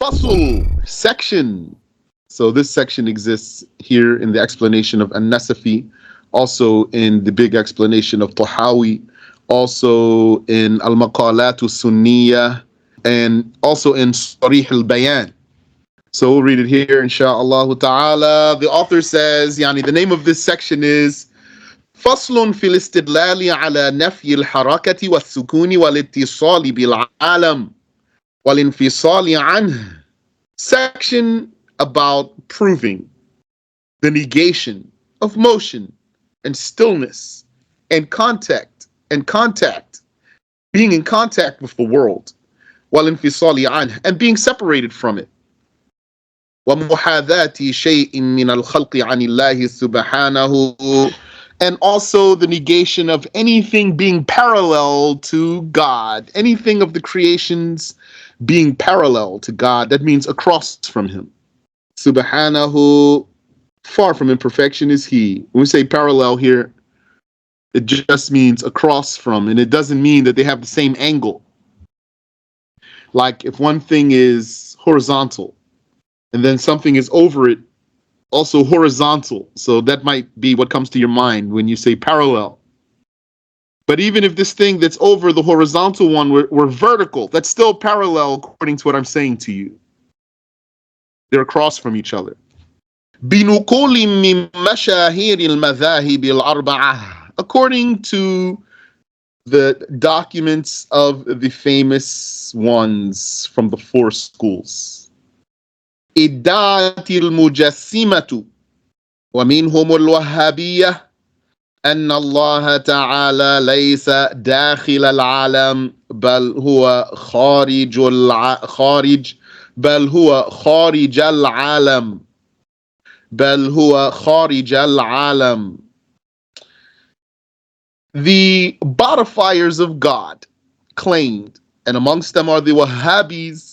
Fasl, section. So this section exists here in the explanation of An-Nasafiyyah, also in the big explanation of Tahawi, also in Al-Maqalat Sunniyah, and also in Sarih al-Bayan. So we'll read it here, inshaAllah ta'ala. The author says, the name of this section is فصل في الاستدلال على نفي الحركة والسكون والاتصال بالعالم والانفصال عنه. Section about proving the negation of motion and stillness and contact, being in contact with the world, والانفصال عنه, and being separated from it. ومحاذاة شيء من الخلق عن الله سبحانه, and also the negation of anything being parallel to God, anything of the creations being parallel to God. That means across from him. Subhanahu, far from imperfection is he. When we say parallel here, it just means across from, and it doesn't mean that they have the same angle. Like if one thing is horizontal and then something is over it, also horizontal. So that might be what comes to your mind when you say parallel. But even if this thing that's over the horizontal one were vertical, that's still parallel according to what I'm saying to you. They're across from each other. بنقول من مشاهير المذاهب الأربعة, according to the documents of the famous ones from the four schools. ادعت المجسمة ومنهم الوهابية أن الله تعالى ليس داخل العالم بل هو خارج العالم. The bodifiers of God claimed, and amongst them are the Wahhabis,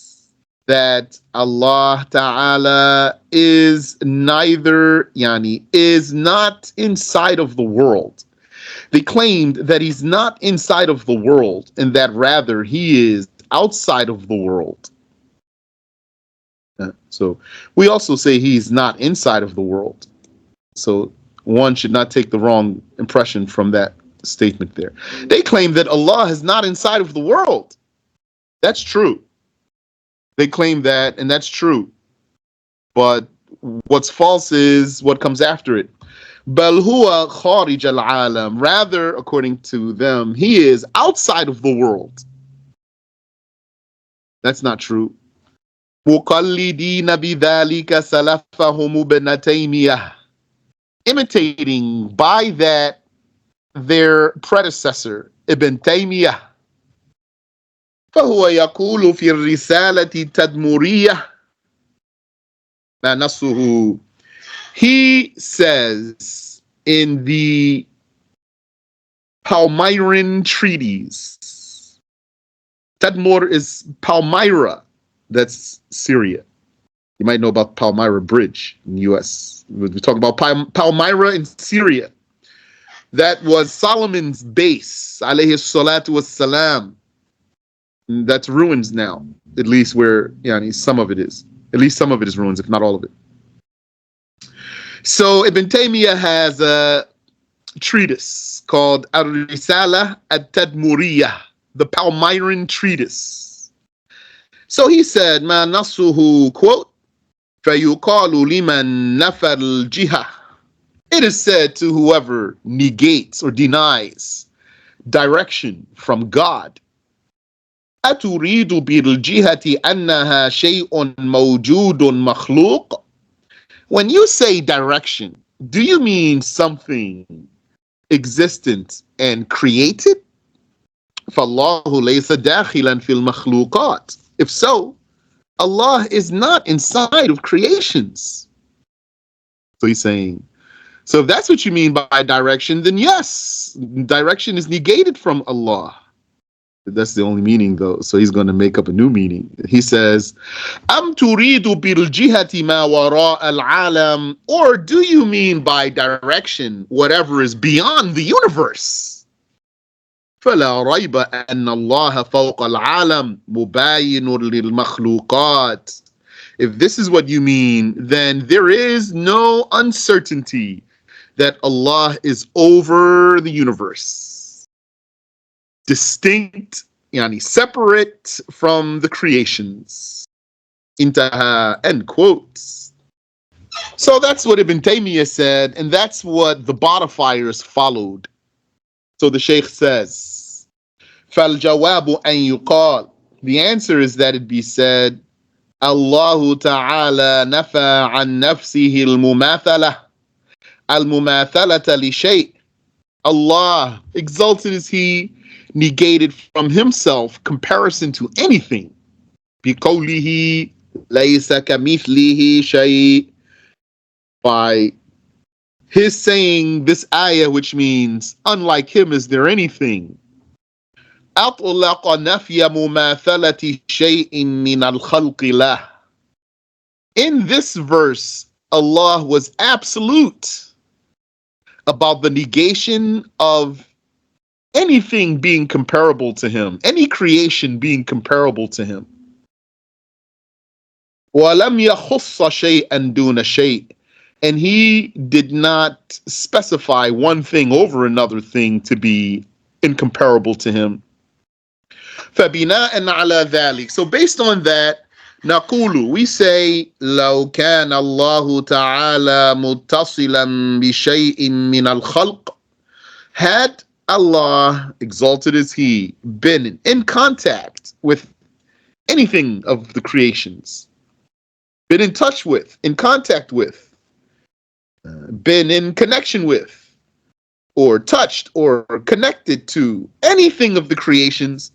that Allah Ta'ala is not inside of the world. They claimed that he's not inside of the world, and that rather he is outside of the world. So we also say he's not inside of the world. So one should not take the wrong impression from that statement there. They claim that Allah is not inside of the world. That's true. They claim that, and that's true. But what's false is what comes after it. بل هو خارج العالم. Rather, according to them, he is outside of the world. That's not true. مقلدين بذلك سلفهم ابن تيمية. Imitating by that their predecessor, Ibn Taymiyyah. فهو يقول في الرسالة التدمرية ما نصه. He says in the Palmyran treatise. Tadmur is Palmyra, that's Syria. You might know about Palmyra Bridge in the US. We're talking about Palmyra in Syria. That was Solomon's base, alayhi salatu wassalam. That's ruins now, at least where some of it is. At least some of it is ruins, if not all of it. So Ibn Taymiyyah has a treatise called Al-Risala At-Tadmuriyah, the Palmyran treatise. So he said, Ma nasuhu, quote, فَيُقَالُ لِمَنْ نَفَى الْجِهَةِ. It is said to whoever negates or denies direction from God, أتريد بالجهة أنها شيء موجود مخلوق? When you say direction, do you mean something existent and created? فالله ليس داخلا في المخلوقات. If so, Allah is not inside of creations. So he's saying, so if that's what you mean by direction, then yes, direction is negated from Allah. That's the only meaning though. So he's going to make up a new meaning. He says, Am turidu bil jihati ma wara al-alam, or do you mean by direction whatever is beyond the universe? فلا ريب أن الله فوق العالم مباين للمخلوقات. If this is what you mean, then there is no uncertainty that Allah is over the universe, distinct, yani separate from the creations. Intaha, end quotes. So that's what Ibn Taymiyyah said, and that's what the bodifiers followed. So the Shaykh says, فَالْجَوَابُ أَن يُقَالُ, the answer is that it be said, Allah Ta'ala nafa an nafsihi al-mumathala li shay'. Allah, exalted is He, negated from Himself comparison to anything. بِقَوْلِهِ لَيْسَ كَمِثْلِهِ شَيْءٍ, by His saying this ayah, which means, unlike Him is there anything. أطلق نفي مماثلة شيء من الخلق له. In this verse, Allah was absolute about the negation of anything being comparable to Him, any creation being comparable to Him. وَلَمْ يَخُصَّ شَيْئًا دُونَ شَيْءٍ, and He did not specify one thing over another thing to be incomparable to Him. فَبِنَاءً عَلَى ذَلِكَ, so based on that, نقول, we say, لو كان الله تعالى متصلا بشيء من الخلق, had Allah, exalted is He, been in contact with anything of the creations, been in touch with, in contact with, been in connection with, or touched or connected to anything of the creations,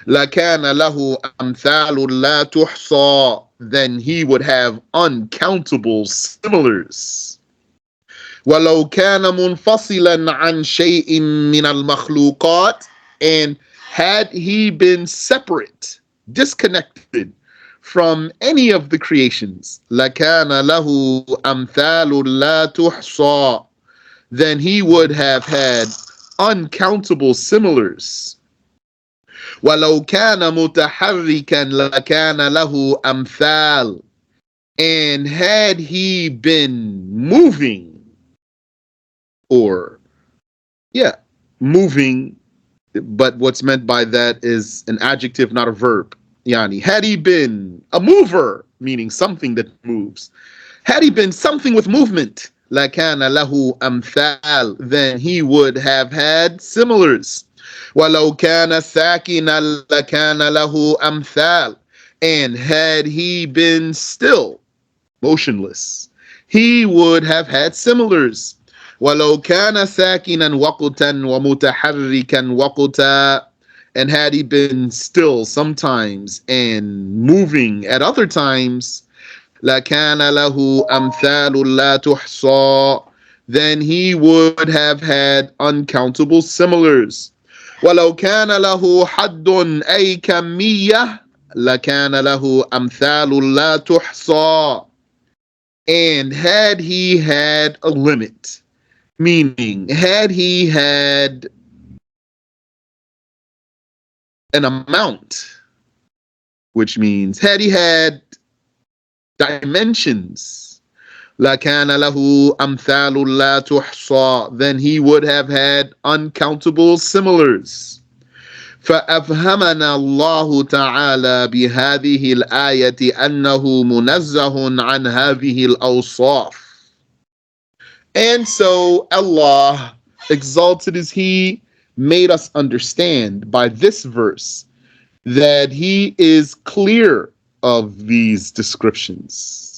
لَكَانَ لَهُ أَمْثَالٌ لَا تُحْصَى, then He would have uncountable similars. وَلَوْ كَانَ مُنْفَصِلًا عَنْ شَيْءٍ مِنَ الْمَخْلُوقَاتِ, and had He been separate, disconnected from any of the creations, لَكَانَ لَهُ أَمْثَالٌ لَا تُحْصَى, then He would have had uncountable similars. وَلَوْ كَانَ مُتَحَرِّكًا لَكَانَ لَهُ أَمْثَالٌ, and had He been moving, or, moving, but what's meant by that is an adjective, not a verb. Yani, had He been a mover, meaning something that moves, had He been something with movement, لَكَانَ لَهُ أَمْثَالٌ, then He would have had similars. وَلَوْ كَانَ سَاكِنًا لَكَانَ لَهُ أَمْثَالٌ, and had He been still, motionless, He would have had similars. وَلَوْ كَانَ سَاكِنًا وَقْتًا وَمُتَحَرِّكًا وَقْتًا, and had He been still sometimes and moving at other times, لَكَانَ لَهُ أَمْثَالٌ لَا تُحْصَى, then He would have had uncountable similars. وَلَوْ كَانَ لَهُ حَدٌّ أَيْ كَمِّيَّةٌ لَكَانَ لَهُ أَمْثَالٌ لَا تُحْصَى, and had He had a limit, meaning had He had an amount, which means had He had dimensions, لَكَانَ لَهُ أَمْثَالٌ لَا تُحْصَى, then He would have had uncountable similars. فأفهمنا الله تعالى بهذه الآية أنه منزه عن هذه الأوصاف. And so Allah, exalted is He, made us understand by this verse that He is clear of these descriptions.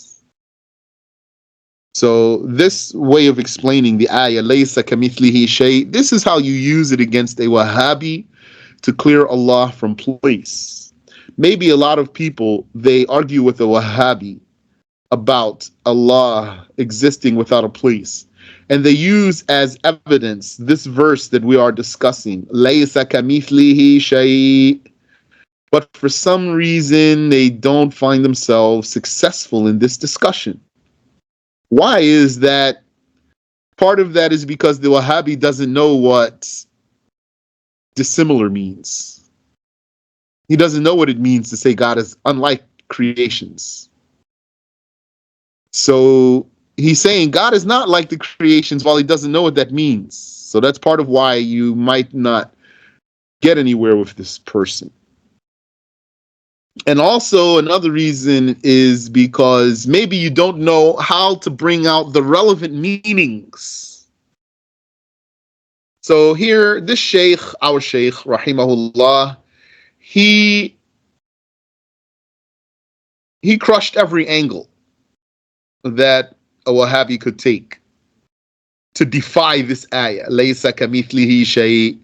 So this way of explaining the ayah, لَيْسَ كَمِثْلِهِ شَيْءٍ, this is how you use it against a Wahhabi to clear Allah from place. Maybe a lot of people, they argue with a Wahhabi about Allah existing without a place, and they use as evidence this verse that we are discussing, لَيْسَ كَمِثْلِهِ شَيْءٍ, but for some reason they don't find themselves successful in this discussion. Why is that? Part of that is because the Wahhabi doesn't know what dissimilar means. He doesn't know what it means to say God is unlike creations. So he's saying God is not like the creations while he doesn't know what that means. So that's part of why you might not get anywhere with this person. And also another reason is because maybe you don't know how to bring out the relevant meanings. So here, this Shaykh, our Shaykh, rahimahullah, he crushed every angle that a Wahhabi could take to defy this ayah. Laysa kamithlihi shay.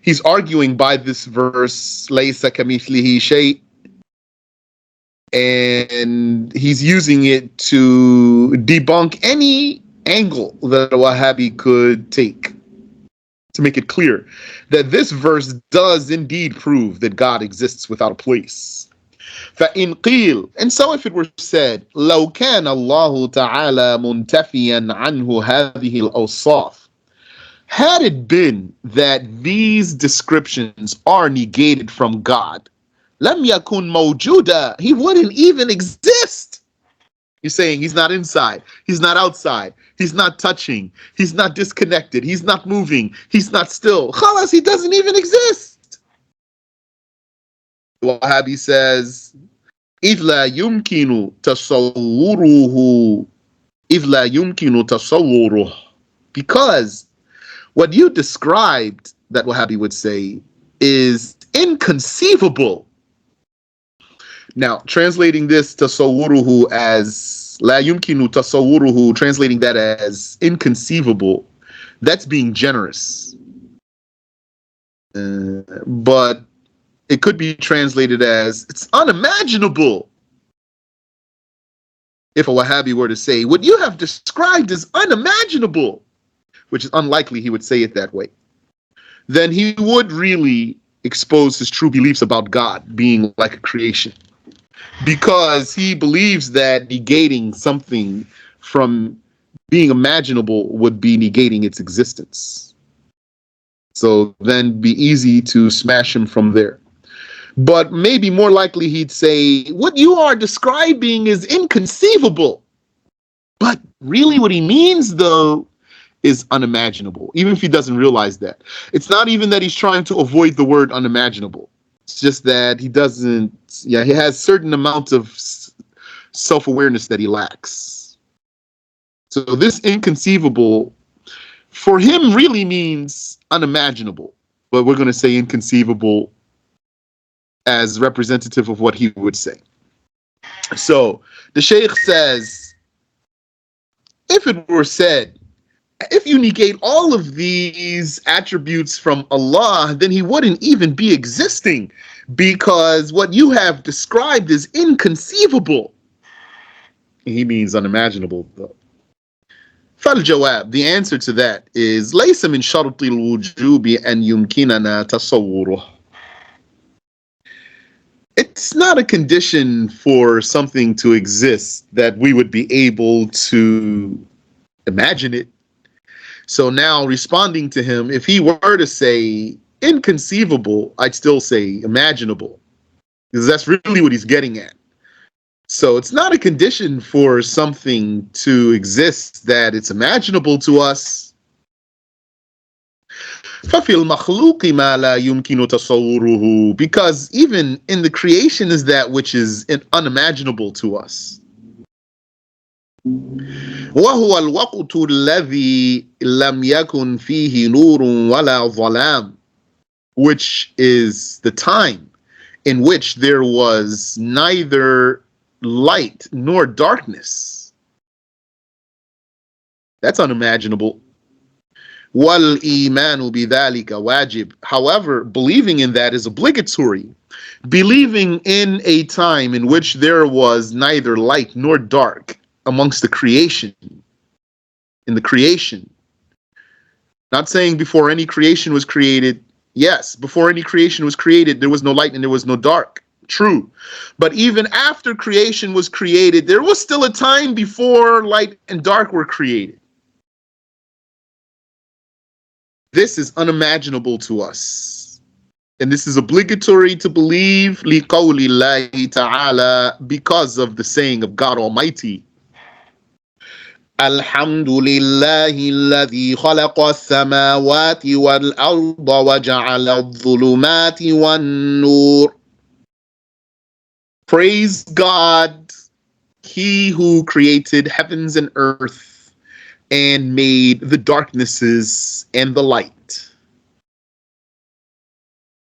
He's arguing by this verse, Laysa kamithlihi shay, and he's using it to debunk any angle that a Wahhabi could take to make it clear that this verse does indeed prove that God exists without a place. فَإِنْ قِيلْ, and so if it were said, لَوْ كَانَ اللَّهُ تَعَالَى مُنْتَفِيًا عَنْهُ هَذِهِ الْأَوْصَافِ, had it been that these descriptions are negated from God, لَمْ يَكُنْ مَوْجُودًا, he wouldn't even exist. You're saying he's not inside, he's not outside, he's not touching, he's not disconnected, he's not moving, he's not still. Khalas, he doesn't even exist. Wahhabi says, إذ لا يمكن تصوره إذ لا يمكن تصوره, because what you described, that Wahhabi would say, is inconceivable. Now, translating this tasawwuruhu as la yumkinu tasawwuruhu, translating that as inconceivable, that's being generous. But it could be translated as it's unimaginable. If a Wahhabi were to say, what you have described is unimaginable, which is unlikely he would say it that way, then he would really expose his true beliefs about God being like a creation. Because he believes that negating something from being imaginable would be negating its existence. So then be easy to smash him from there. But maybe more likely he'd say, what you are describing is inconceivable. But really what he means, though, is unimaginable, even if he doesn't realize that. It's not even that he's trying to avoid the word unimaginable. It's just that he doesn't, he has certain amount of self-awareness that he lacks. So this inconceivable, for him, really means unimaginable. But we're going to say inconceivable as representative of what he would say. So the Shaykh says, if it were said, if you negate all of these attributes from Allah, then he wouldn't even be existing, because what you have described is inconceivable. He means unimaginable, though. فالجواب, the answer to that is ليس من شرط الوجوب أن يمكننا تصوره. It's not a condition for something to exist that we would be able to imagine it. So now responding to him, if he were to say inconceivable, I'd still say imaginable, because that's really what he's getting at. So it's not a condition for something to exist that it's imaginable to us. فَفِي الْمَخْلُوقِ مَا لَا يُمْكِنُ تَصَوُّرُهُ, because even in the creation is that which is unimaginable to us. وَهُوَ الْوَقْتُ الَّذِي لَمْ يَكُنْ فِيهِ نُورٌ وَلَا ظَلَامٌ, which is the time in which there was neither light nor darkness. That's unimaginable. وَالْإِيمَانُ بِذَلِكَ وَاجِبٌ, however, believing in that is obligatory. Believing in a time in which there was neither light nor dark amongst the creation, in the creation. Not saying before any creation was created. Yes, before any creation was created, there was no light and there was no dark. True. But even after creation was created, there was still a time before light and dark were created. This is unimaginable to us. And this is obligatory to believe لِقَوْلِ اللَّهِ تَعَالَى, because of the saying of God Almighty. الحمد لله الذي خلق السماوات والأرض وجعل الظلمات والنور. Praise God, He who created heavens and earth and made the darknesses and the light.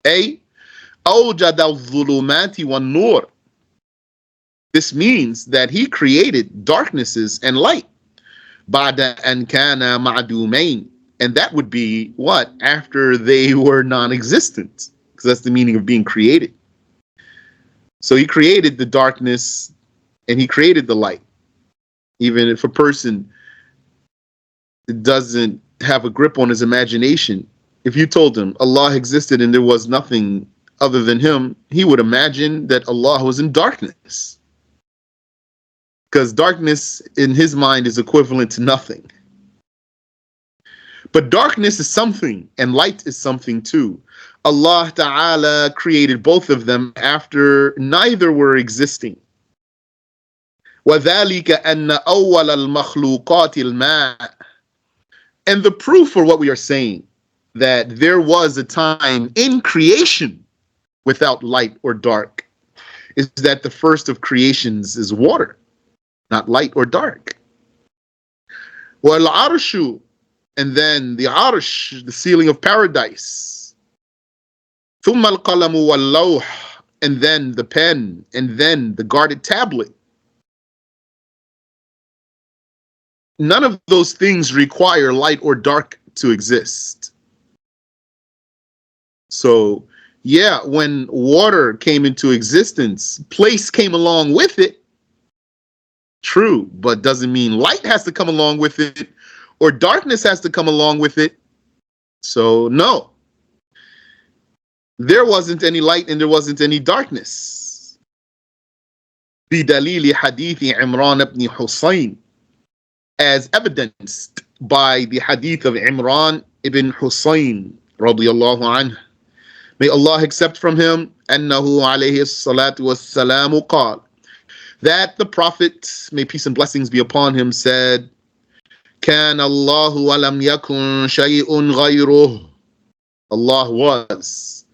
A. أوجد الظلمات والنور. This means that He created darknesses and light. بعد أن كان معدومين. And that would be what? After they were non-existent. Because that's the meaning of being created. So He created the darkness and He created the light. Even if a person doesn't have a grip on his imagination, if you told him Allah existed and there was nothing other than Him, he would imagine that Allah was in darkness. Because darkness in his mind is equivalent to nothing. But darkness is something and light is something too. Allah Ta'ala created both of them after neither were existing. وَذَلِكَ أَنَّ أَوَّلَ الْمَخْلُوقَاتِ الْمَاءِ. And the proof for what we are saying, that there was a time in creation without light or dark, is that the first of creations is water, not light or dark. وَالْعَرْشُ. And then the arsh, the ceiling of paradise. ثُمَّ الْقَلَمُ وَاللَّوْحُ. And then the pen, and then the guarded tablet. None of those things require light or dark to exist. So, yeah, when water came into existence, place came along with it. True, but doesn't mean light has to come along with it or darkness has to come along with it. So, no. There wasn't any light and there wasn't any darkness. بدليل حديث عمران بن حسين, as evidenced by the hadith of Imran ibn Husayn radiyallahu anhu. May Allah accept from him, أنه عليه الصلاة والسلام قال, that the Prophet, may peace and blessings be upon him, said, كان الله ولم يكن شيء غيره. Allah was,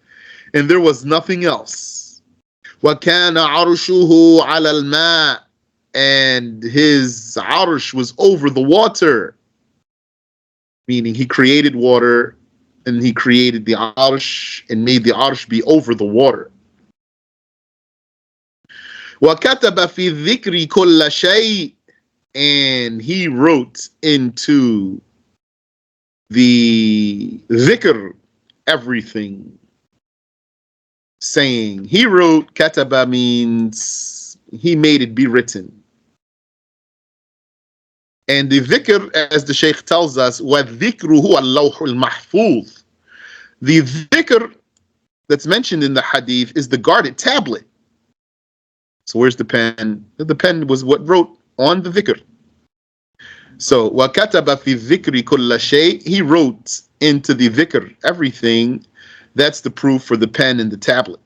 and there was nothing else. وكان عرشه على الماء. And His arsh was over the water, meaning He created water and He created the arsh and made the arsh be over the water. وَكَتَبَ فِي الذِّكْرِ كُلَّ شَيْءٍ. And He wrote into the dhikr everything, saying, He wrote, kataba means He made it be written. And the dhikr, as the Shaykh tells us, وَالذِّكْرُ هُوَ اللَّوْحُ الْمَحْفُوظ. The dhikr that's mentioned in the hadith is the guarded tablet. So where's the pen? The pen was what wrote on the dhikr. So, وَكَتَبَ فِي الذِّكْرِ كُلَّ شَيْءٍ. He wrote into the dhikr everything. That's the proof for the pen and the tablet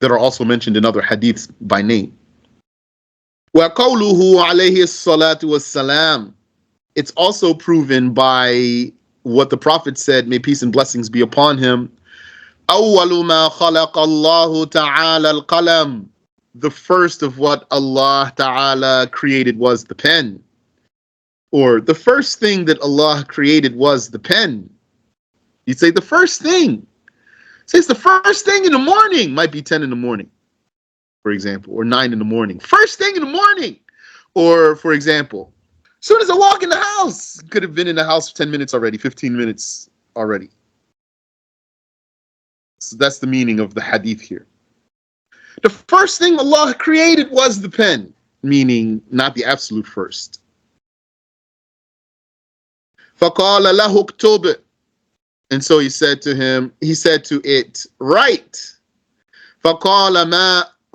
that are also mentioned in other hadiths by name. وَقَوْلُهُ عَلَيْهِ الصَّلَاةُ وَالسَّلَامُ. It's also proven by what the Prophet said, may peace and blessings be upon him. أَوَّلُ مَا خَلَقَ اللَّهُ تَعَالَى الْقَلَمُ. The first of what Allah Ta'ala created was the pen. Or the first thing that Allah created was the pen. You'd say the first thing. Say it's the first thing in the morning. Might be 10 in the morning, for example, or 9 in the morning. First thing in the morning. Or, for example, as soon as I walk in the house, could have been in the house for 10 minutes already, 15 minutes already. So that's the meaning of the hadith here. The first thing Allah created was the pen, meaning not the absolute first. فَقَالَ لَهُ اكْتُبْ. And so he said to it, write. فَقَالَ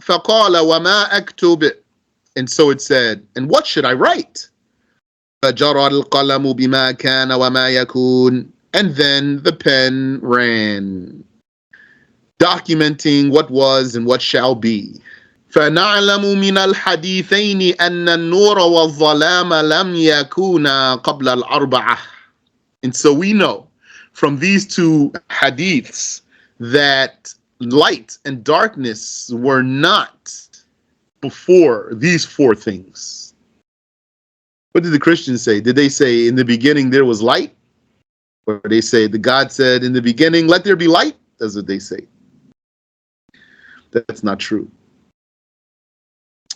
وَمَا أَكْتُبْ. And so it said, and what should I write? فَجَرَى الْقَلَمُ بِمَا كَانَ وَمَا يَكُونَ. And then the pen ran, documenting what was and what shall be. فنعلم من الحديثين أن النور والظلام لم يكونا قبل الأربعة. And so we know from these two hadiths that light and darkness were not before these four things. What did the Christians say? Did they say in the beginning there was light? Or they say the God said in the beginning, let there be light? That's what they say. That's not true.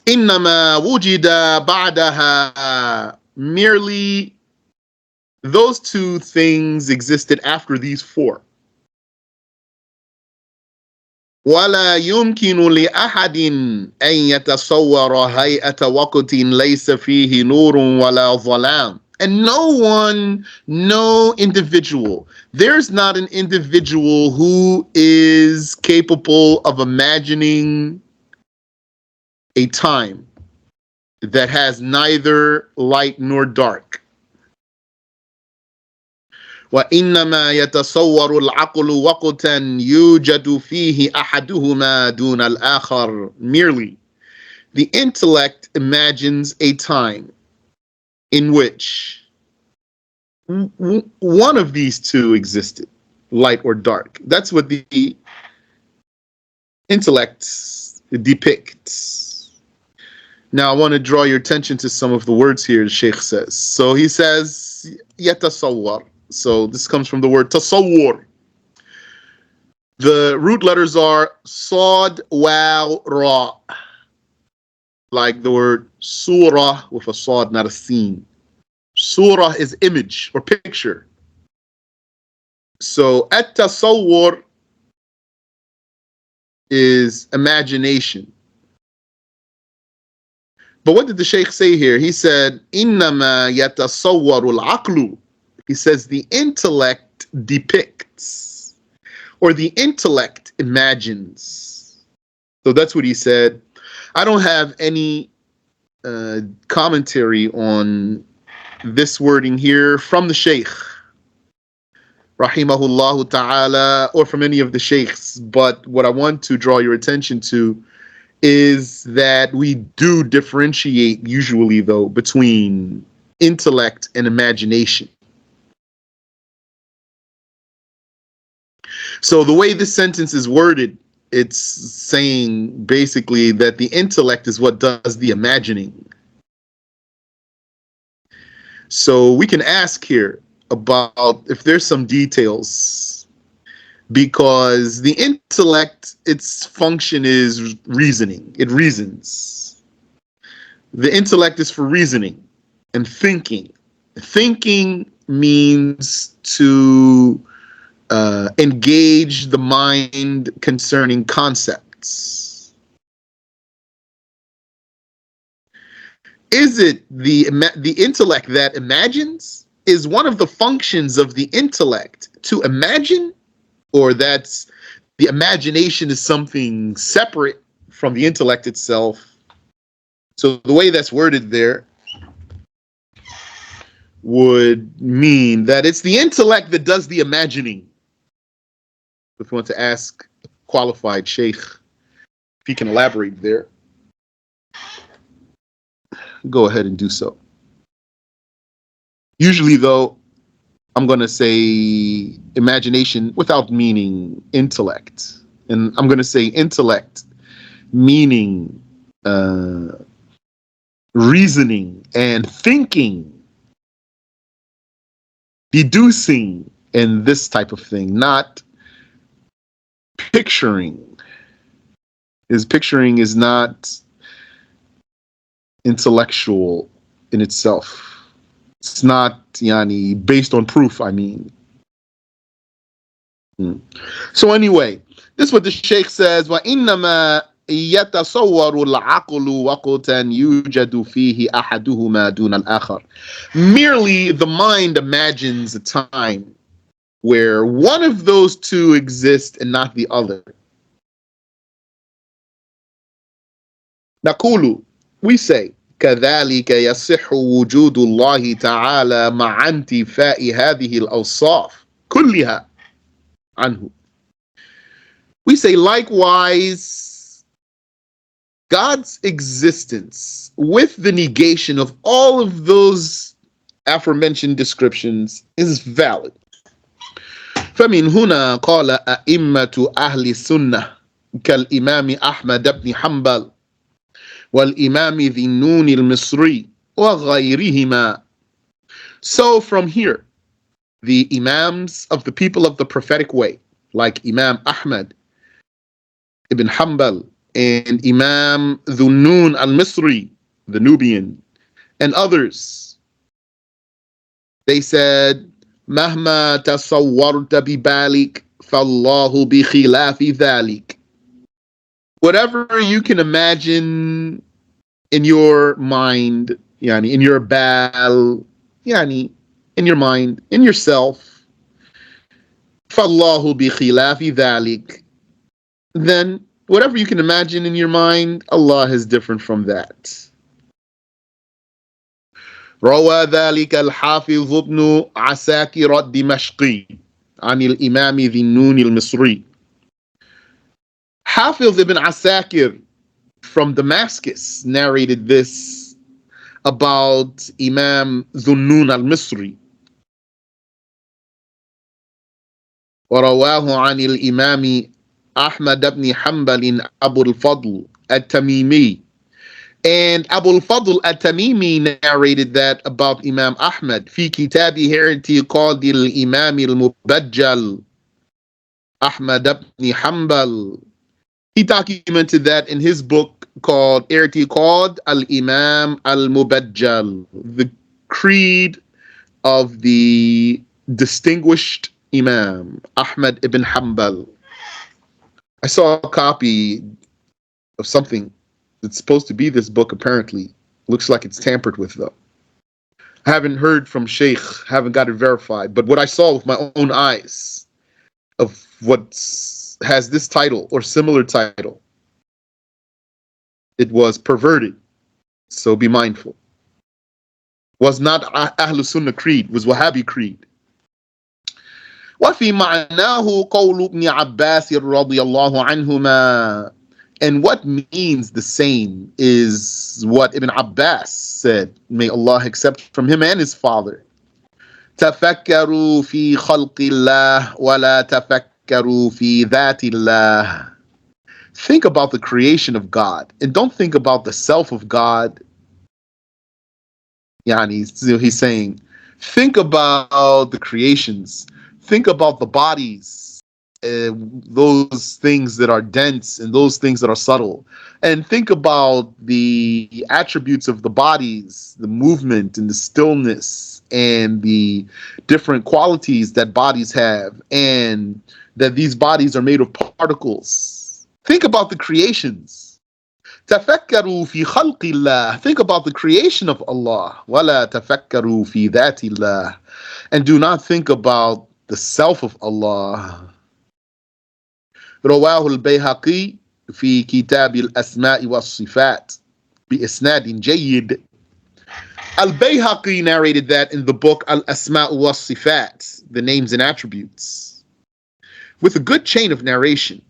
إنما وجد بعدها, merely those two things existed after these four. ولا يمكن لأحد أن يتصور هيئة وقت ليس فيه نور ولا ظلام. And no individual, there's not an individual who is capable of imagining a time that has neither light nor dark. وإنما يتصور العقل وقتا يوجد فيه أحدهما دون الآخر. Merely, the intellect imagines a time in which one of these two existed, light or dark. That's what the intellect depicts. Now I want to draw your attention to some of the words here the Shaykh says. So he says, yatasawwar. So this comes from the word tasawwur. The root letters are Sad, Waw, Ra. Like the word surah with a Sad, not a Sin. Surah is image or picture. So at-tasawwur is imagination. But what did the Shaykh say here? He said, إِنَّمَا يَتَصَوَّرُ الْعَقْلُ. He says the intellect depicts, or the intellect imagines. So that's what he said. I don't have any commentary on this wording here from the Shaykh, rahimahullah ta'ala, or from any of the Shaykhs. But what I want to draw your attention to is that we do differentiate usually, though, between intellect and imagination. So the way this sentence is worded, it's saying basically that the intellect is what does the imagining. So we can ask here about if there's some details, because the intellect, its function is reasoning. It reasons. The intellect is for reasoning and thinking. Thinking means to engage the mind concerning concepts. Is it the intellect that imagines? Is one of the functions of the intellect to imagine? Or that's the imagination is something separate from the intellect itself? So the way that's worded there would mean that it's the intellect that does the imagining. If you want to ask a qualified Shaykh, if he can elaborate there, go ahead and do so. Usually, though, I'm going to say imagination without meaning intellect. And I'm going to say intellect meaning reasoning and thinking, deducing, and this type of thing, not picturing. Picturing is not intellectual in itself. It's not based on proof, I mean. So anyway, this is what the Shaykh says, وَإِنَّمَا يَتَصَوَّرُ الْعَقْلُ وَقْتًا يُوجَدُ فِيهِ أَحَدُهُمَا دُونَ الْآخَرِ. Merely the mind imagines a time where one of those two exists and not the other. نقول, we say, كذلك يصح وجود الله تعالى مع انتفاء هذه الأوصاف كلها عنه. We say likewise God's existence with the negation of all of those aforementioned descriptions is valid. فمن هنا قال أئمة أهل السنة كالإمام أحمد بن حنبل والإمام ذي النون المصري وغيرهما. So from here, the Imams of the people of the prophetic way, like Imam Ahmad ibn Hanbal and Imam Dhunnun al-Misri, the Nubian, and others, they said, مهما تصورت ببالك فالله بخلاف ذلك. Whatever you can imagine in your mind, yani in your bal, yani in your mind, in yourself, فالله بخلاف ذلك. Then whatever you can imagine in your mind, Allah is different from that. روى ذلك الحافظ ابن عساكر الدمشقي عن الإمام ذي النون المصري. Hafiz ibn Asakir from Damascus narrated this about Imam Dhunnun al-Misri. ورواه عن الإمام أحمد بن حنبل أبو الفضل التميمي. And Abu al-Fadl at-Tamimi narrated that about Imam Ahmad في كتابه اعتقاد الإمام المبجل أحمد بن حنبل. He documented that in his book called I'tiqad al-Imam al-Mubajjal, the creed of the distinguished Imam Ahmad ibn Hanbal. I saw a copy of something that's supposed to be this book, apparently. Looks like it's tampered with, though. I haven't heard from Shaykh, haven't got it verified, but what I saw with my own eyes of what has this title or similar title, it was perverted, so be mindful. Was not Ahlul Sunnah creed, was Wahhabi creed. وفي معناه قول ابن عباس رضي الله عنهما. And what means the same is what Ibn Abbas said, may Allah accept from him and his father. تفكروا في خلق الله ولا تفكروا في ذات الله. Think about the creation of God and don't think about the self of God. Yani, he's saying, think about the creations. Think about the bodies. Those things that are dense and those things that are subtle, and think about the attributes of the bodies, the movement and the stillness and the different qualities that bodies have, and that these bodies are made of particles. Think about the creations. تفكروا في خلق الله. Think about the creation of Allah. ولا تفكروا في ذات الله. And do not think about the self of Allah. رواه البيهقي في كتاب الأسماء والصفات بإسناد جيد. Al-Bayhaqi narrated that in the book Al-Asma' wa-Sifat, the names and attributes, with a good chain of narration.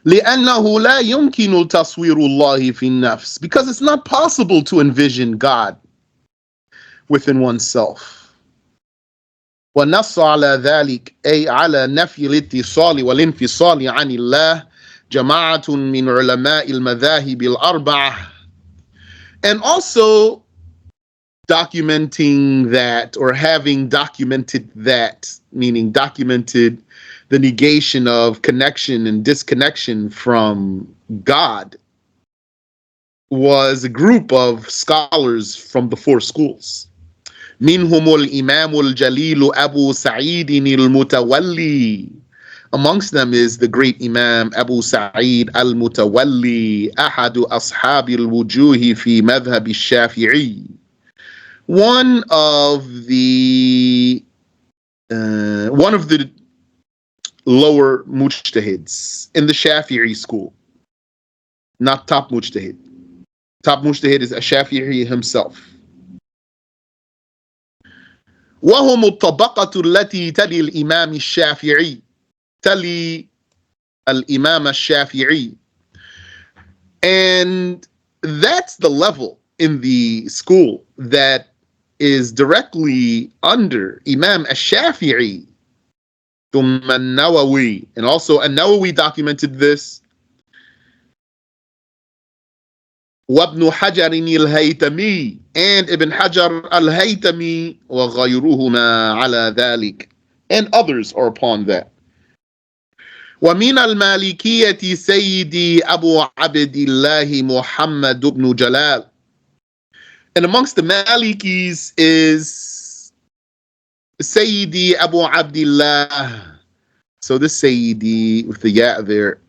لأنه لا يمكن تصوير الله في النفس, because it's not possible to envision God within oneself. ونص على ذلك أي على نفي الاتصال والانفصال عن الله جماعة من علماء المذاهب الأربعة. And also documenting that, or having documented that, meaning documented the negation of connection and disconnection from God, was a group of scholars from the four schools. منهم الإمام الجليل أبو سعيد المتولي. Amongst them is the great Imam Abu Sa'id al-Mutawalli, أحد أصحاب الوجوه في مذهب الشافعي. One of the lower mujtahids in the Shafi'i school, not top mujtahid. Top mujtahid is Shafi'i himself. وهم الطبقة التي تلي الإمام الشافعي, تلي الإمام الشافعي. And that's the level in the school that is directly under Imam Ash-Shafi'i, ثم النووي. And also An-Nawawi documented this. وابن حجر الهيتمي, and Ibn Hajar al-Haytami, وغيرهما على ذلك, and others are upon that. ومن المالكية سيدي أبو عبد الله محمد بن جلال. And amongst the Malikis is Sayyidi Abu Abdullah. So this Sayyidi with the ya there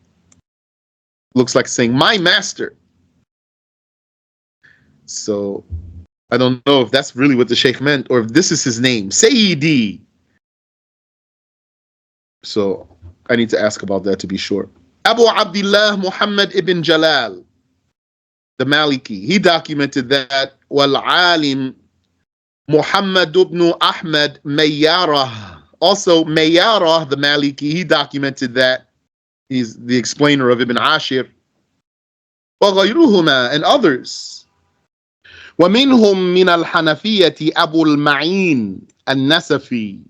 looks like saying my master. So I don't know if that's really what the Shaykh meant or if this is his name, Sayyidi. So I need to ask about that to be sure. Abu Abdullah Muhammad ibn Jalal, the Maliki, he documented that. Wal-Alim Muhammad ibn Ahmad Mayyarah. Also Mayyarah, the Maliki, he documented that. He's the explainer of Ibn Ashir. وغيرهما, and others. ومنهم من الحنفية أبو المعين النسفي.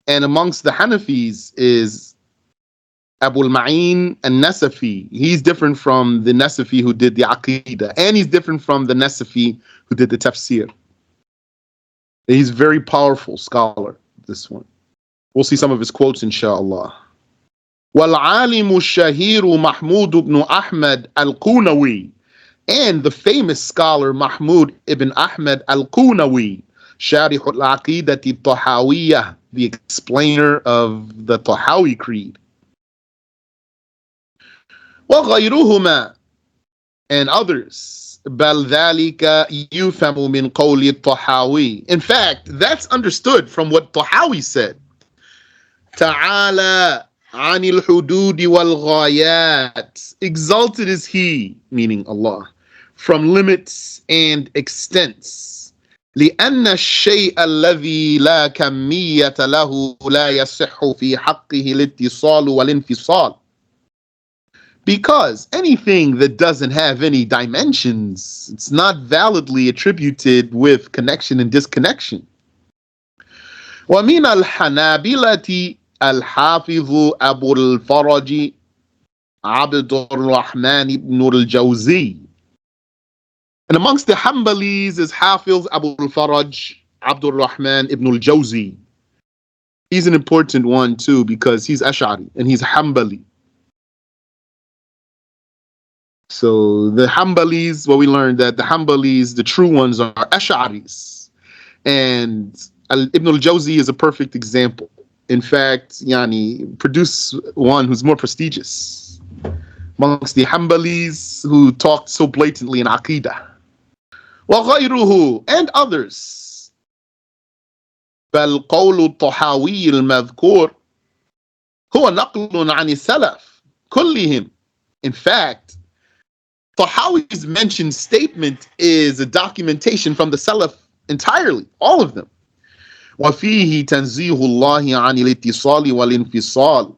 And amongst the Hanafis is Abu al-Ma'in An-Nasafi. He's different from the Nasafi who did the Aqidah, and he's different from the Nasafi who did the Tafsir. He's a very powerful scholar, this one. We'll see some of his quotes, inshallah. وَالْعَالِمُ الشَّهِيرُ مَحْمُودُ ibn Ahmad al-Qunawi, and the famous scholar Mahmud ibn Ahmad al-Qunawi, شارح العقيدة الطحاوية, the explainer of the Tahawi Creed. وغيرهما, and others. بل ذلك يفهم من قول الطحاوي. In fact, that's understood from what Tahawi said. تعالى عن الحدود والغايات. Exalted is he, meaning Allah, from limits and extents. لأن الشيء الذي لا كمية له لا يصح في حقه الاتصال والانفصال. Because anything that doesn't have any dimensions, it's not validly attributed with connection and disconnection. ومن الحنابلة الحافظ أبو الفرج عبد الرحمن بن الجوزي. And amongst the Hanbalis is Hafiz Abu al-Faraj Abdul Rahman ibn al-Jawzi. He's an important one too because he's Ash'ari and he's Hanbali. So the Hanbalis, well, we learned that the Hanbalis, the true ones, are Ash'aris. And Ibn al-Jawzi is a perfect example. In fact, produce one who's more prestigious amongst the Hanbalis who talked so blatantly in Aqidah. وغيره, and others. بل قول الطحاوي المذكور هو نقل عن السلف كلهم. In fact, Tahawi's mentioned statement is a documentation from the Salaf entirely, all of them. وفيه تنزيه الله عن الاتصال والانفصال.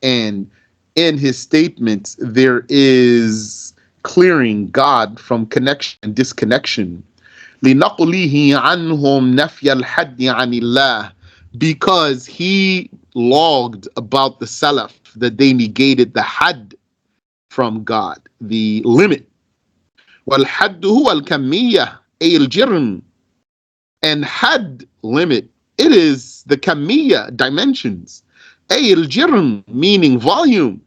And in his statement, there is clearing God from connection and disconnection. لنقله عنهم نفي الحد عن الله. Because he logged about the Salaf that they negated the had from God, the limit. والحد هو الكمية أي الجرم. And had, limit, it is the kamiyya, dimensions. أي الجرم, meaning volume.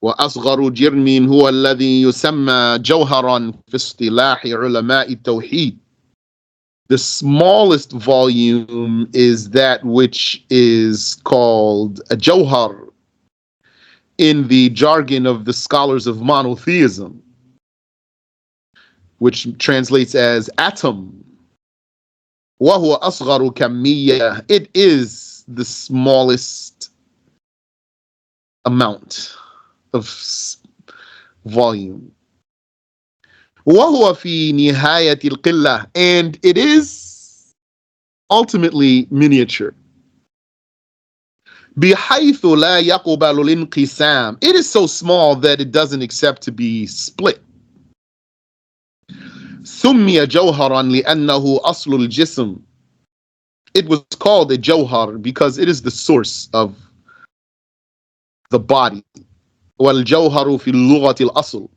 وأصغر جرم هو الذي يسمى جوهرا في اصطلاح علماء التوحيد. The smallest volume is that which is called a jawhar in the jargon of the scholars of monotheism, which translates as atom. وهو أصغر كمية. It is the smallest amount of volume. وهو في نهاية القلة. And it is ultimately miniature. بحيث لا يقبل الانقسام. It is so small that it doesn't accept to be split. سمي جوهرا لأنه أصل الجسم. It was called a jawhar because it is the source of the body. والجوهر في اللغة الأصل.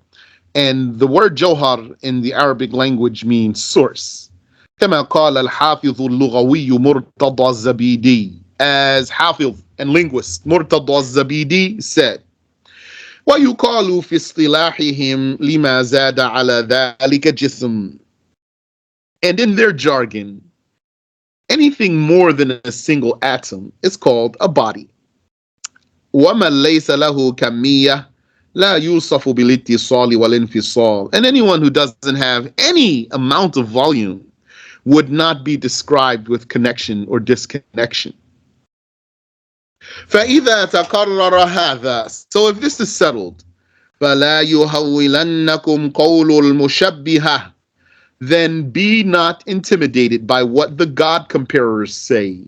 And the word jawhar in the Arabic language means source. كما قال الحافظ اللغوي مرتضى الزبيدي, as Hafiz and linguist Murtada al-Zabidi said, ويقال في اصطلاحهم لما زاد على ذلك جسم. And in their jargon, anything more than a single atom is called a body. ومن ليس له كمية لا يوصف بالاتصال والانفصال. And anyone who doesn't have any amount of volume would not be described with connection or disconnection. فإذا تقرر هذا, so if this is settled, فلا يهولنكم قول المشبهة, then be not intimidated by what the God comparers say.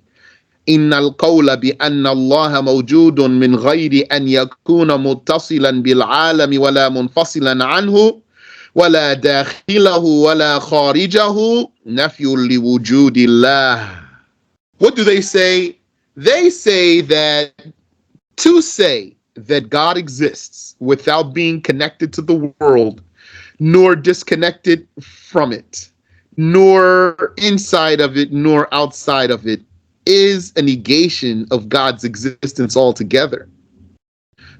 إن القول بأن الله موجود من غير أن يكون متصلا بالعالم ولا منفصلا عنه ولا داخله ولا خارجه نفي لوجود الله. What do they say? They say that to say that God exists without being connected to the world, nor disconnected from it, nor inside of it, nor outside of it, is a negation of God's existence altogether.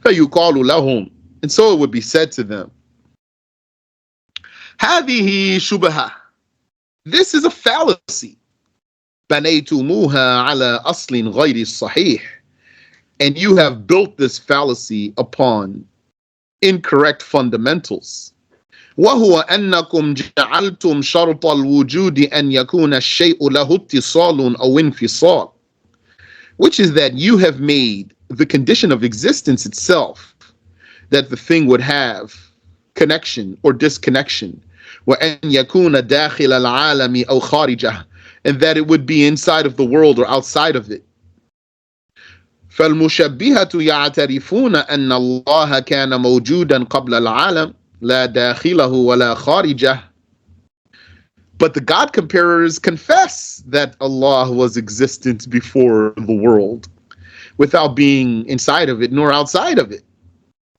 فَيُقَالُ لَهُمْ, and so it would be said to them, هذه شبهة, this is a fallacy. بنيتموها على أصل غير الصحيح, and you have built this fallacy upon incorrect fundamentals. وهو أنكم جعلتم شرط الوجود أن يكون الشيء له اتصال أو انفصال, which is that you have made the condition of existence itself that the thing would have connection or disconnection, وأن يكون داخل العالم أو خارجه, and that it would be inside of the world or outside of it. فالمشبهة يعترفون أن الله كان موجودا قبل العالم لا داخله ولا خارجه. But the God comparers confess that Allah was existent before the world without being inside of it nor outside of it.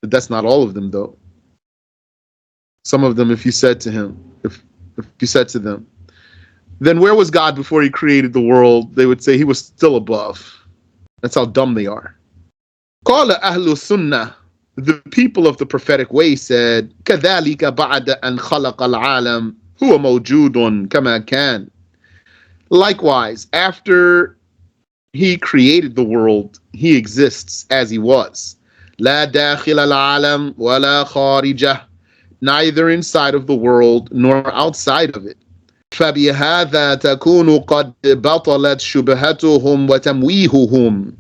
But that's not all of them, though. Some of them, if you said to them, then where was God before he created the world? They would say he was still above. That's how dumb they are. قال أهل السنة, the people of the prophetic way said, كذلك بعد أن خلق العالم هو موجود كما كان. Likewise, after he created the world, he exists as he was. لا داخل العالم ولا خارجه, neither inside of the world nor outside of it. فبهذا تكون قد بطلت شبهتهم وتمويههم.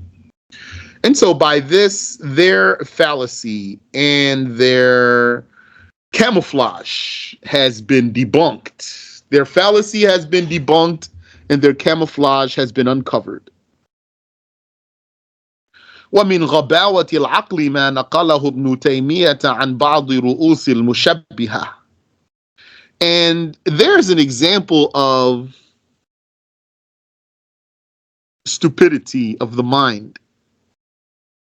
And so by this, their fallacy and their camouflage has been debunked. Their fallacy has been debunked and their camouflage has been uncovered. ومن غباوة العقل ما نقله ابن تيمية عن بعض رؤوس المشبهة. And there's an example of stupidity of the mind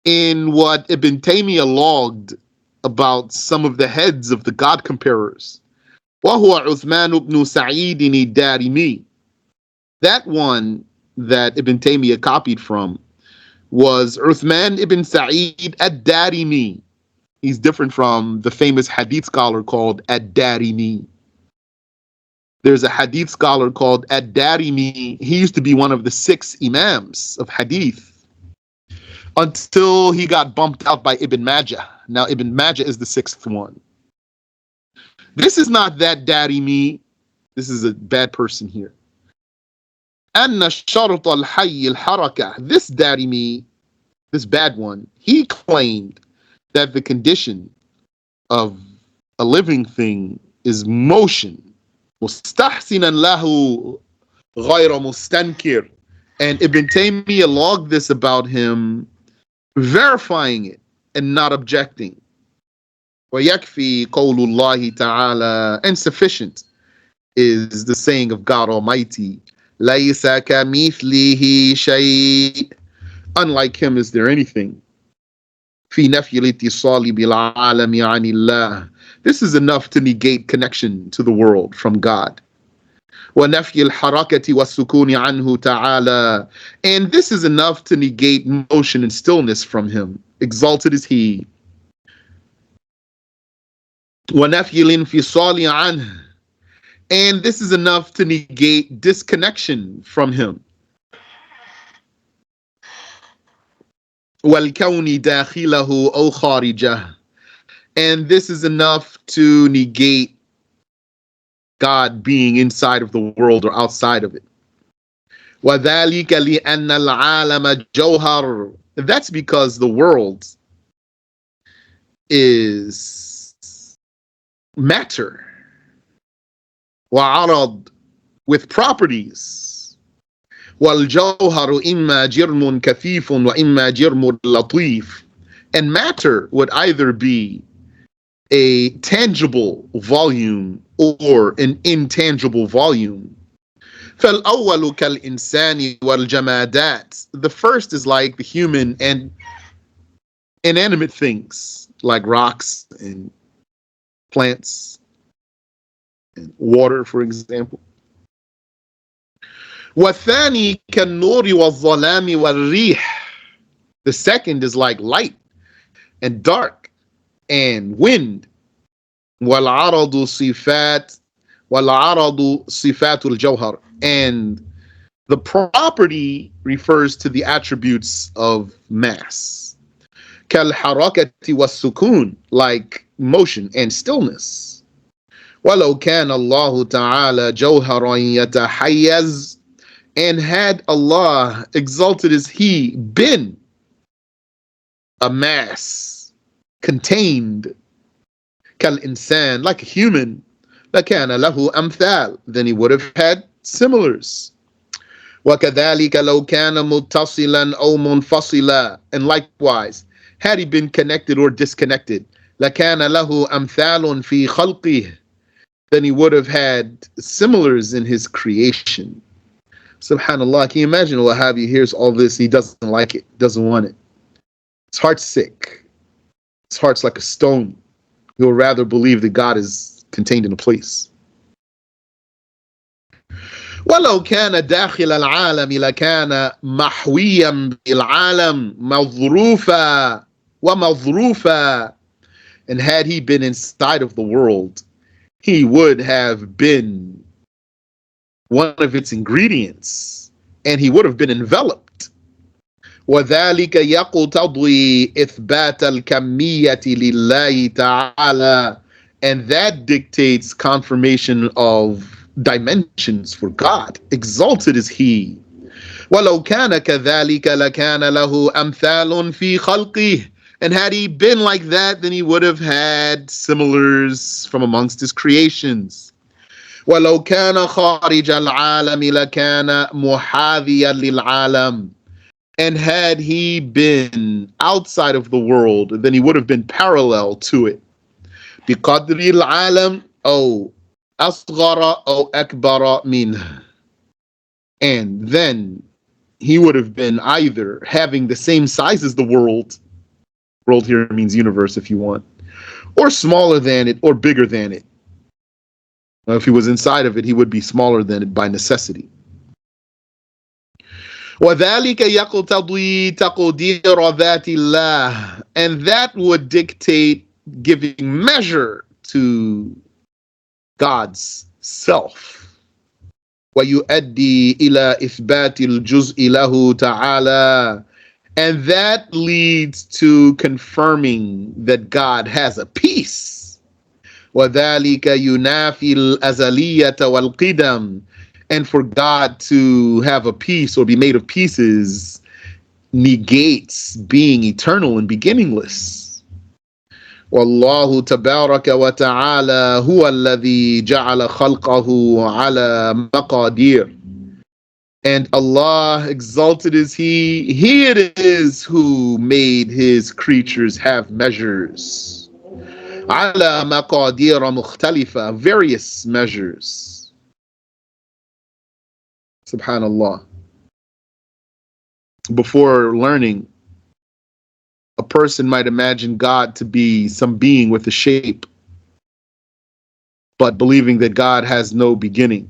in what Ibn Taymiyyah logged about some of the heads of the God comparers. وهو عثمان بن سعيد الدارمي. That one that Ibn Taymiyyah copied from was Uthman ibn Sa'id ad-Darimi. He's different from the famous hadith scholar called ad-Darimi. There's a hadith scholar called ad-Darimi. He used to be one of the 6 imams of hadith until he got bumped out by Ibn Majah. Now Ibn Majah is the 6th one. This is not that Darimi. This is a bad person here. أن الشرط الحي الحركة. This Darimi, this bad one, he claimed that the condition of a living thing is motion. مستحسنا له غير مستنكر. And Ibn Taymiyyah logged this about him verifying it and not objecting. وَيَكْفِي قَوْلُ اللَّهِ تَعَالَى, and sufficient is the saying of God Almighty, لَيْسَ كَمِثْلِهِ شَيْءٍ, unlike him is there anything. فِي نَفْيِ الْاِتِّصَالِ بِالْعَالَمِ عَنِ اللَّهِ, this is enough to negate connection to the world from God. وَنَفْيِ الْحَرَكَةِ وَالسُّكُونِ عَنْهُ تَعَالَى, and this is enough to negate motion and stillness from him. Exalted is he. وَنَفْيِ الْإِنْفِصَالِ عَنْهُ, and this is enough to negate disconnection from him. وَالْكَوْنِ دَاخِلَهُ أَوْ خَارِجَهُ, and this is enough to negate God being inside of the world or outside of it. وَذَلِكَ لِأَنَّ الْعَالَمَ جَوْهَرٌ, that's because the world is matter. وَعَرَض, with properties. وَالْجَوْهَرُ إِمَّا جِرْمٌ كَثِيفٌ وَإِمَّا جِرْمٌ لَطِيفٌ, and matter would either be a tangible volume or an intangible volume. فَالْأَوَّلُ كَالْإِنسَانِ وَالْجَمَادَاتِ, the first is like the human and inanimate things like rocks and plants and water, for example. وَالثَّانِي كَالنُّورِ وَالظَّلَامِ وَالرِّيحِ, the second is like light and dark and wind. وَالْعَرَضُ صِفَاتُ الْجَوْهَرِ, and the property refers to the attributes of mass. كَالْحَرَكَةِ وَالسُّكُونِ, like motion and stillness. وَلَوْ كَانَ اللَّهُ تَعَالَى جَوْهَرًا يَتَحَيَّزُ, and had Allah, exalted as he, been a mass contained, كالإنسان, like a human, لكان له أمثال, then he would have had similars. وكذلك لو كان متصلا أو منفصلا, and likewise, had he been connected or disconnected, لكان له أمثال في خلقه, then he would have had similars in his creation. Subhanallah, can you imagine a Wahhabi hears all this, he doesn't like it, doesn't want it. His heart's sick. His heart's like a stone. He'll rather believe that God is contained in a place. وَلَوْ كَانَ دَاخِلَ الْعَالَمِ لَكَانَ مَحْوِيًّا بِالْعَالَمِ مَظْرُوفًا وَمَظْرُوفًا, and had he been inside of the world, he would have been one of its ingredients, and he would have been enveloped. وَذَلِكَ يَقْتَضِي إِثْبَاتَ الْكَمِّيَّةِ لِلَّهِ تَعَالَى, and that dictates confirmation of dimensions for God. Exalted is he. وَلَوْ كَانَ كَذَلِكَ لَكَانَ لَهُ أَمْثَالٌ فِي خَلْقِهِ, and had he been like that, then he would have had similars from amongst his creations. وَلَوْ كَانَ خَارِجَ الْعَالَمِ لَكَانَ مُحَاذِيًا لِلْعَالَمِ, and had he been outside of the world, then he would have been parallel to it. بِقَدْرِ الْعَالَمِ أَوْ أَصْغَرَ أَوْ أَكْبَرَ مِنْهُ, and then he would have been either having the same size as the world here means universe if you want, or smaller than it, or bigger than it. Well, if he was inside of it, he would be smaller than it by necessity. وَذَلِكَ يَقْتَضِي تَقْدِيرَ ذَاتِ اللَّهِ, and that would dictate giving measure to God's self. وَيُؤَدِّي إِلَى إِثْبَاتِ الْجُزْءِ لَهُ تَعَالَى, and that leads to confirming that God has a piece. وَذَلِكَ يُنَافِي الْأَزَلِيَّةَ وَالْقِدَمِ, and for God to have a piece or be made of pieces negates being eternal and beginningless. وَاللَّهُ تَبَارَكَ وَتَعَالَى هُوَ الَّذِي جَعَلَ خَلْقَهُ عَلَى مَقَادِيرٍ, And Allah exalted is He it is who made His creatures have measures. على مقادير مختلفة, various measures. Subhanallah. Before learning, a person might imagine God to be some being with a shape, but believing that God has no beginning.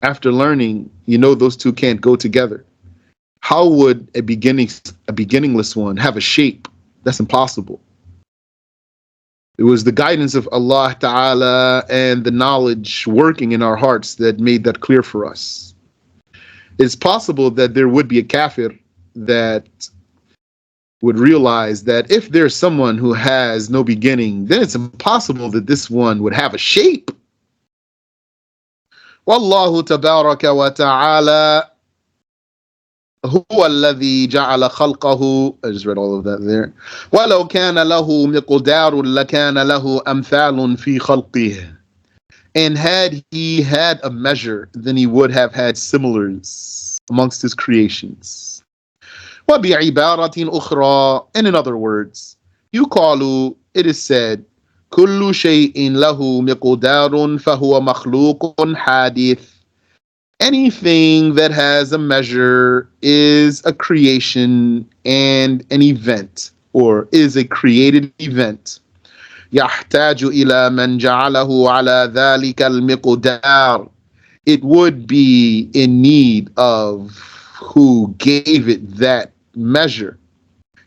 After learning, you know those two can't go together. How would a beginningless one have a shape? That's impossible. It was the guidance of Allah Ta'ala and the knowledge working in our hearts that made that clear for us. It's possible that there would be a kafir that would realize that if there's someone who has no beginning, then it's impossible that this one would have a shape. Wallahu tabaraka wa ta'ala huwa alladhi ja'ala khalqahu. I just read all of that there. وَلَوْ كَانَ لَهُ مِقْدَارٌ لَكَانَ لَهُ أَمْثَالٌ فِي خَلْقِهِ. And had he had a measure, then he would have had similars amongst his creations. وَبِعِبَارَةٍ أُخْرَى. And in other words, يُقَالُ, it is said, كُلُّ شَيْءٍ لَهُ مِقْدَارٌ فَهُوَ مَخْلُوقٌ حَادِثٌ. Anything that has a measure is a creation and an event, or is a created event. يحتاج إلى من جعله على ذلك المقدار. It would be in need of who gave it that measure.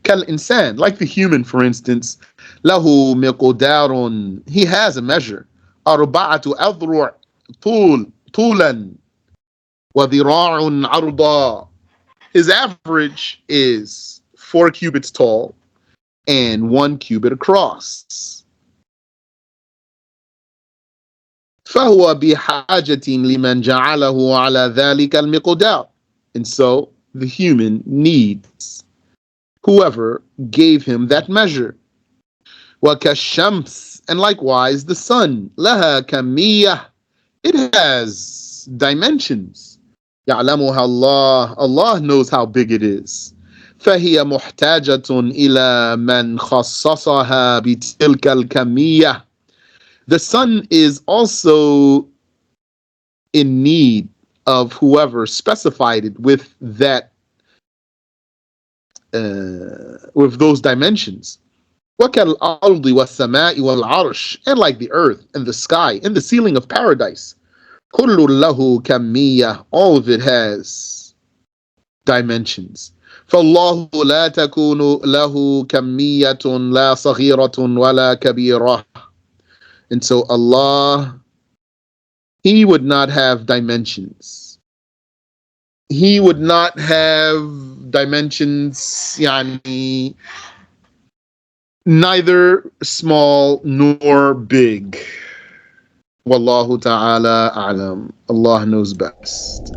كالإنسان, like the human, for instance. له مقدار, he has a measure. أربعة أذرع طولا وذراع عرضا. His average is 4 cubits tall and 1 cubit across. فهو بحاجة لمن جعله على ذلك المقدار. And so the human needs whoever gave him that measure. وكالشمس, and likewise the sun. لها كمية, it has dimensions. يعلمها الله, Allah knows how big it is. فهي محتاجة إلى من خصصها بتلك الكمية. The sun is also in need of whoever specified it with that, with those dimensions. وَكَالْأَرْضِ وَالسَّمَاءِ وَالْعَرْشِ, and like the earth and the sky and the ceiling of paradise. كُلُّ لَهُ كَمِّيَّةٌ, all of it has dimensions. فَاللَّهُ لَا تَكُونُ لَهُ كَمِّيَّةٌ لَا صَغِيرَةٌ وَلَا كَبِيرَةٌ. And so Allah, He would not have dimensions. He would not have dimensions, yani, neither small nor big. Wallahu ta'ala a'lam. Allah knows best.